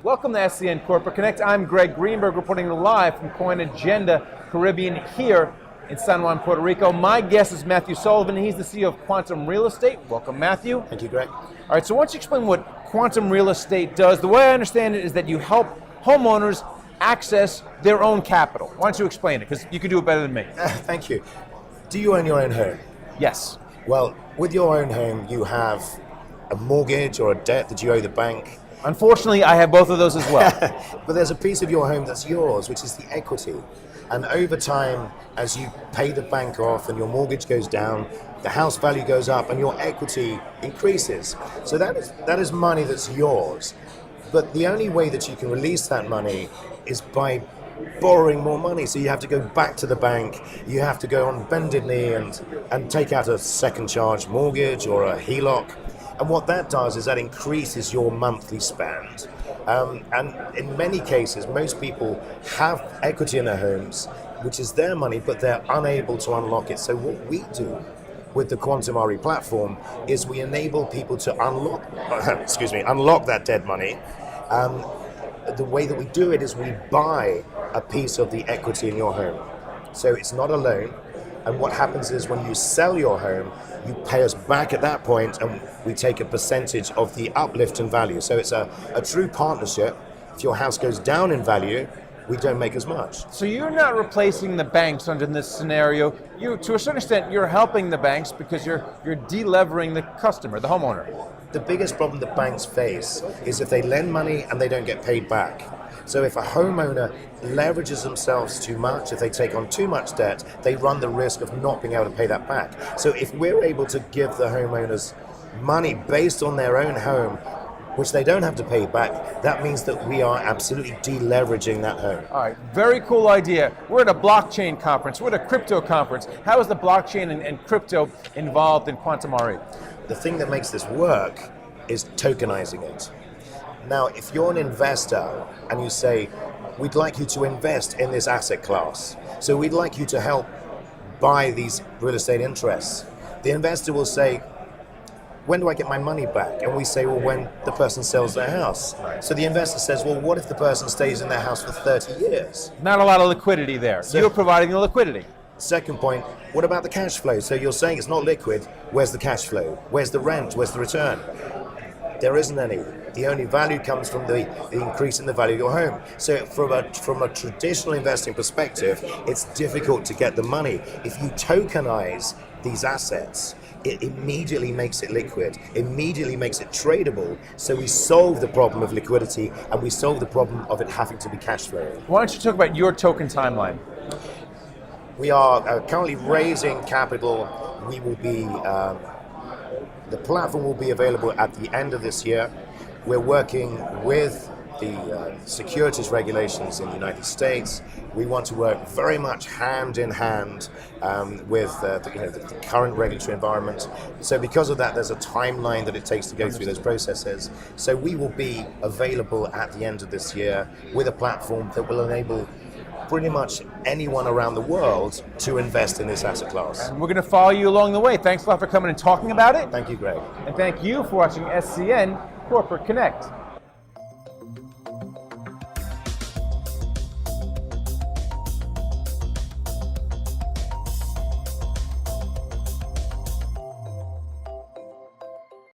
Welcome to SCN Corporate Connect. I'm Greg Greenberg, reporting live from Coin Agenda Caribbean here in San Juan, Puerto Rico. My guest is Matthew Sullivan. He's the CEO of Quantum Real Estate. Welcome, Matthew. Thank you, Greg. All right, so why don't you explain what Quantum Real Estate does? The way I understand it is that you help homeowners access their own capital. Why don't you explain it? Because you can do it better than me. Thank you. Do you own your own home? Yes. Well, with your own home, you have a mortgage or a debt that you owe the bank. Unfortunately, I have both of those as well. But there's a piece of your home that's yours, which is the equity. And over time, as you pay the bank off and your mortgage goes down, the house value goes up and your equity increases. So that is money that's yours. But the only way that you can release that money is by borrowing more money. So you have to go back to the bank, you have to go on bended knee and take out a second charge mortgage or a HELOC. And what that does is that increases your monthly spend. And in many cases, most people have equity in their homes, which is their money, but they're unable to unlock it. So what we do with the quantmRE platform is we enable people to unlock that dead money. The way that we do it is we buy a piece of the equity in your home. So it's not a loan. And what happens is when you sell your home, you pay us back at that point and we take a percentage of the uplift in value. So it's a true partnership. If your house goes down in value, we don't make as much. So you're not replacing the banks under this scenario. To a certain extent, you're helping the banks because you're de-levering the customer, the homeowner. The biggest problem that banks face is if they lend money and they don't get paid back. So if a homeowner leverages themselves too much, if they take on too much debt, they run the risk of not being able to pay that back. So if we're able to give the homeowners money based on their own home, which they don't have to pay back, that means that we are absolutely de-leveraging that home. All right, very cool idea. We're at a blockchain conference, we're at a crypto conference. How is the blockchain and crypto involved in quantmRE? The thing that makes this work is tokenizing it. Now, if you're an investor and you say, we'd like you to invest in this asset class, so we'd like you to help buy these real estate interests, the investor will say, when do I get my money back? And we say, well, when the person sells their house. Right. So the investor says, well, what if the person stays in their house for 30 years? Not a lot of liquidity there. So you're providing the liquidity. Second point, what about the cash flow? So you're saying it's not liquid, where's the cash flow? Where's the rent? Where's the return? There isn't any. The only value comes from the increase in the value of your home. So from a traditional investing perspective, it's difficult to get the money. If you tokenize these assets, it immediately makes it liquid, immediately makes it tradable. So we solve the problem of liquidity and we solve the problem of it having to be cash flowing. Why don't you talk about your token timeline? We are currently raising capital. We will be, the platform will be available at the end of this year. We're working with the securities regulations in the United States. We want to work very much hand in hand with the current regulatory environment. So because of that, there's a timeline that it takes to go through those processes. So we will be available at the end of this year with a platform that will enable pretty much anyone around the world to invest in this asset class. And we're going to follow you along the way. Thanks a lot for coming and talking about it. Thank you, Greg. And thank you for watching SCN Corporate Connect.